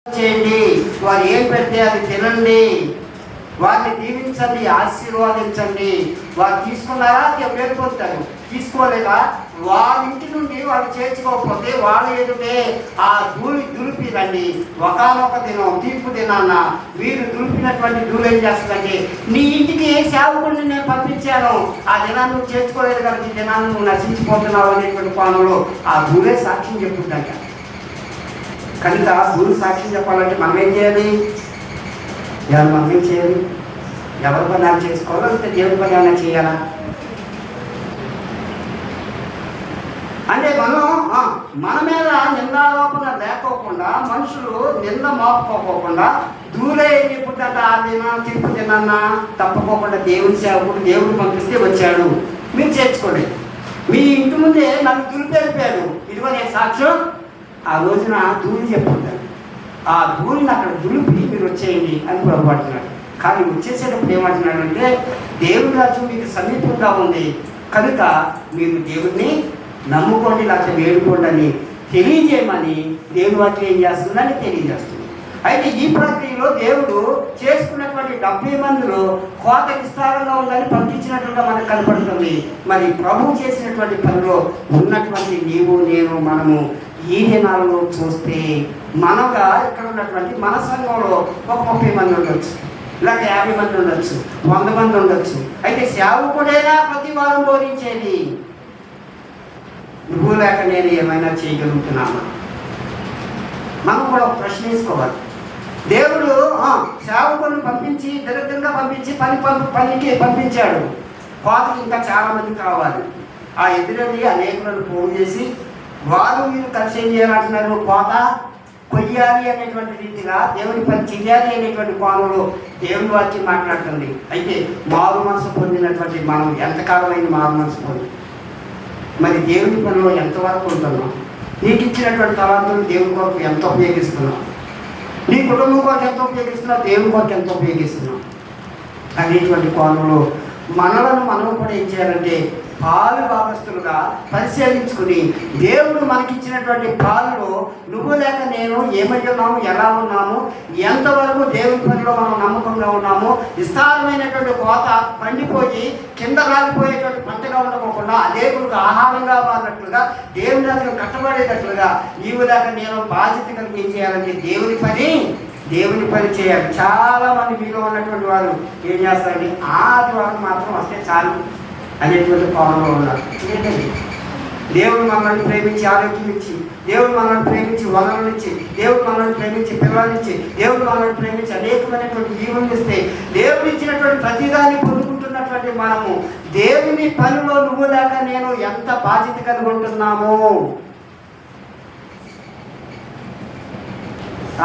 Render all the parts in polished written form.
చేయండి, వారు ఏం పెడితే అది తినండి, వారిని దీవించండి, ఆశీర్వాదించండి. వారు తీసుకున్నారా వెళ్ళిపోతారు, తీసుకోలేదా వాళ్ళ ఇంటి నుండి వాళ్ళు చేర్చుకోకపోతే వాళ్ళు ఎదుటే ఆ దులిపిదండి. ఒకనొక దినం తీర్పు దినాన్న వీరు దులిపినటువంటి ధూళి ఏం చేస్తుందంటే, నీ ఇంటికి ఏ సేవకుడిని నేను పంపించాను, ఆ దినాన్ని నువ్వు చేర్చుకోలేదు కనుక ఈ దినాన్ని నువ్వు నశించిపోతున్నావు అనేటువంటి కోణంలో ఆ ధూళే సాక్ష్యం చెప్పుద్దంట. కనుక గురు సాక్ష్యం చెప్పాలంటే మనం ఏం చేయాలి? మనం ఏం చేయాలి? ఎవరి పని ఆయన చేసుకోవాలో లేకపోతే దేవుడి పని ఏమైనా చేయాలా? అంటే మన మీద నిందాలోపన లేకోకుండా, మనుషులు నింద మోపుకోకుండా దూరే చెప్పుకుంట ఆ దినాన్ని తీర్పు తిన్నా తప్పకోకుండా దేవుని సేవకుడు దేవుడు పంపిస్తే వచ్చాడు, మీరు చేర్చుకోలేదు. మీ ఇంటి ముందే నన్ను దులిపేరిపోయాడు, ఇదిగో నేను సాక్ష్యం. ఆ రోజున ధూళి చెప్పుకుంటాడు, ఆ ధూళిని అక్కడ దులిపి మీరు వచ్చేయండి అని పొరపాటున్నాడు. కానీ వచ్చేసేటప్పుడు ఏమంటున్నాడంటే, దేవుని రాజ్యం మీకు సమీపంగా ఉంది కనుక మీరు దేవుణ్ణి నమ్ముకోండి లేకపోతే వేడుకోండి అని తెలియజేయమని దేవుని వాక్యం ఏం చేస్తుందని తెలియజేస్తుంది. అయితే ఈ ప్రక్రియలో దేవుడు చేసుకున్నటువంటి 70 మందిలో కోత విస్తారంగా ఉందని పంపించినట్లుగా మనకు కనపడుతుంది. మరి ప్రభువు చేసినటువంటి పనిలో ఉన్నటువంటి నీవు నేను మనము ఈ దినాలలో చూస్తే మనగా ఇక్కడ ఉన్నటువంటి మన సంఘంలో ఒక 30 మంది ఉండొచ్చు, లేక 50 మంది ఉండొచ్చు, 100 మంది ఉండొచ్చు. అయితే సేవకుడైనా ప్రతి వారం బోధించేది, నువ్వు లేక నేను ఏమైనా చేయగలుగుతున్నామా? మనం కూడా ఒక ప్రశ్న వేసుకోవాలి. దేవుడు సేవకులను పంపించి దరిద్రంగా పంపించి పనికి పంపించాడు. కోతకి ఇంకా చాలా మంది కావాలి. ఆ ఎదురెళ్ళి అనేకులను పోగు చేసి వారు మీరు కలిసి ఏం చేయాలంటున్నారు? కోత కొయ్యాలి అనేటువంటి రీతిగా దేవుని పని చెయ్యాలి అనేటువంటి కోణంలో దేవుని వాక్యం మాట్లాడుతుంది. అయితే మారు మనసు పొందినటువంటి మనం ఎంతకాలమైన మారు మనసు పొంది మరి దేవుని పనిలో ఎంతవరకు ఉంటున్నాం? నీకు ఇచ్చినటువంటి తలాంతులు దేవుని కొరకు ఎంత ఉపయోగిస్తున్నాం? నీ కుటుంబం కొరకు ఎంత ఉపయోగిస్తున్నావు? దేవుని కొరకు ఎంత ఉపయోగిస్తున్నాం అనేటువంటి కోణంలో మనలను మనం కూడా ఏం చేయాలంటే పాలు భాగస్తులుగా పరిశీలించుకుని, దేవుడు మనకిచ్చినటువంటి పాలులో నువ్వు లేక నేను ఏమై ఉన్నాము, ఎలా ఉన్నాము, ఎంతవరకు దేవుని పనిలో మనం నమ్మకంగా ఉన్నాము, విస్తారమైనటువంటి కోత పండిపోయి కింద రాలిపోయేటువంటి పంటగా ఉండకోకుండా అనేకులకు ఆహారంగా మారినట్లుగా దేవుని దగ్గర కట్టబడేటట్లుగా నీవు లేక నేను బాధ్యత కలిగి ఏం చేయాలంటే దేవుని పని చేయాలి. చాలామంది మీలో ఉన్నటువంటి వారు ఏం చేస్తారండి, ఆదివారం మాత్రం వస్తే చాలు అనేటువంటి కోణంలో ఉన్నారు. ఏంటండి, దేవుడు మనల్ని ప్రేమించి ఆరోగ్యం ఇచ్చి, దేవుడు మనల్ని ప్రేమించి వనరులు ఇచ్చి, దేవుడు మనల్ని ప్రేమించి పిల్లలు ఇచ్చి, దేవుడు మనల్ని ప్రేమించి అనేకమైనటువంటి జీవనం ఇస్తే, దేవుడు ఇచ్చినటువంటి ప్రతిదాన్ని పొందుకుంటున్నటువంటి మనము దేవుని పనిలో నువ్వు లేక నేను ఎంత బాధ్యత కనుగొంటున్నాము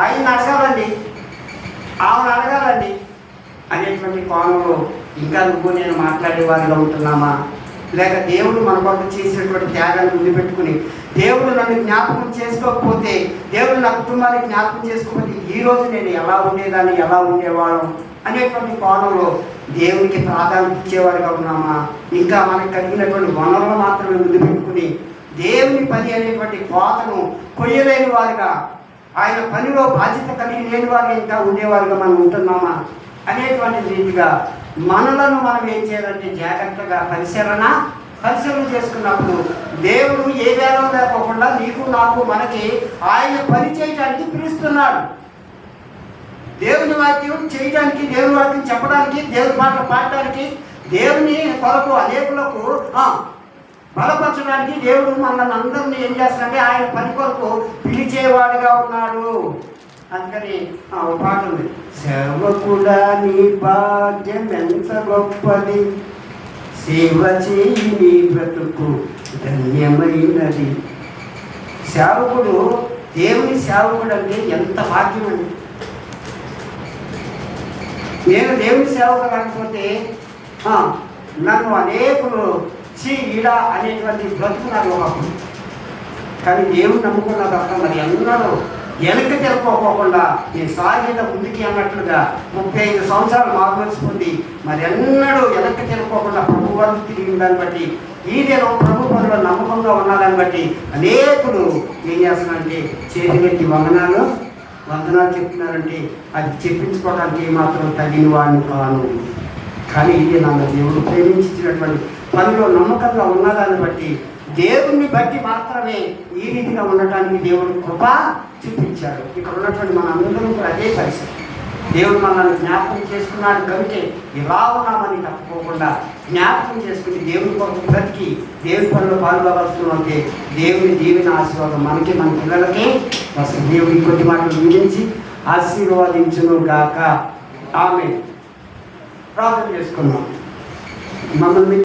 ఆయన అడగాలండి, ఆమెను అడగాలండి అనేటువంటి కోణంలో ఇంకా నువ్వు నేను మాట్లాడేవారిగా ఉంటున్నామా? లేక దేవుడు మన కొరకు చేసినటువంటి త్యాగాన్ని ముందు పెట్టుకుని, దేవుడు నన్ను జ్ఞాపకం చేసుకోకపోతే, దేవుడు నా కుటుంబాన్ని జ్ఞాపకం చేసుకోకపోతే ఈరోజు నేను ఎలా ఉండేదాన్ని, ఎలా ఉండేవాళ్ళం అనేటువంటి కోణంలో దేవునికి ప్రాధాన్యత ఇచ్చేవారుగా ఉన్నామా? ఇంకా మనకు కలిగినటువంటి వనరులు మాత్రమే ముందు పెట్టుకుని దేవుని పని అనేటువంటి కోతను కొయ్యలేని వారుగా, ఆయన పనిలో బాధ్యత కలిగి లేని వారు ఇంకా ఉండేవారుగా మనం ఉంటున్నామా అనేటువంటి రీతిగా మనలను మనం ఏం చేయాలంటే జాగ్రత్తగా పరిశీలన చేసుకున్నప్పుడు దేవుడు ఏ వేళం లేకోకుండా నీకు నాకు మనకి ఆయన పని చేయడానికి పిలుస్తున్నాడు. దేవుని వాక్యం చేయడానికి, దేవుని వాక్యం చెప్పడానికి, దేవుని మాటలు పాడడానికి, దేవుని కొరకు అనేకులకు బలపరచడానికి దేవుడు మనల్ని అందరినీ ఏం చేస్తాడంటే ఆయన పని కొరకు పిలిచేవాడిగా ఉన్నాడు. అందుకని ఒక పాట ఉంది, సేవకుడా నీ భాగ్యం ఎంత గొప్పది, సేవ చేయి నీ బ్రతుకు ధన్యమైనది. సేవకుడు, దేవుని సేవకుడు అంటే ఎంత భాగ్యం అండి. నేను దేవుని సేవకు కాకపోతే నన్ను అనేకులు ఈడ అనేటువంటి బ్రతుకు నాకు ఒకప్పుడు. కానీ దేవుడు నమ్ముకున్న తప్ప మరి ఎన్నడూ వెనక్కి తిరగకోకుండా నేను సాగిన ముందుకి అన్నట్లుగా 35 సంవత్సరాలు మార్మల్స్ పొంది మరి ఎన్నడూ వెనక్కి తిరగకోకుండా ప్రభు వారికి తిరిగిన దాన్ని బట్టి, ఈ దినం ప్రభు పనులు నమ్మకంగా ఉన్నదాన్ని బట్టి అనేకులు ఏం చేస్తున్నారంటే చేతులెత్తి వందనాలు వందనాలు చెప్తున్నారంటే అది చెప్పించుకోవడానికి మాత్రం తగిన వాడిని కాను. కానీ ఇది నన్ను దేవుడు ప్రేమించినటువంటి పనిలో నమ్మకంగా ఉన్నదాన్ని బట్టి, దేవుణ్ణి బట్టి మాత్రమే ఈ రీతిగా ఉండటానికి దేవుడు కృప చూపించాడు. ఇక్కడ ఉన్నటువంటి మన అందరం కూడా అదే పరిస్థితి. దేవుడు మనల్ని జ్ఞాపకం చేసుకున్నాడు కనుకే ఇలా ఉన్నామని తప్పుకోకుండా జ్ఞాపకం చేసుకుని దేవుని కొరకు బ్రతికి దేవుని పనులు పాల్గొవలసిందంటే దేవుని దీవెన ఆశీర్వాదం మనకి, మన పిల్లలకి అసలు దేవుడి కొద్ది మాటలు వినించి ఆశీర్వాదించును గాక. ఆమె ప్రార్థన చేసుకున్నాం. మమ్మల్ని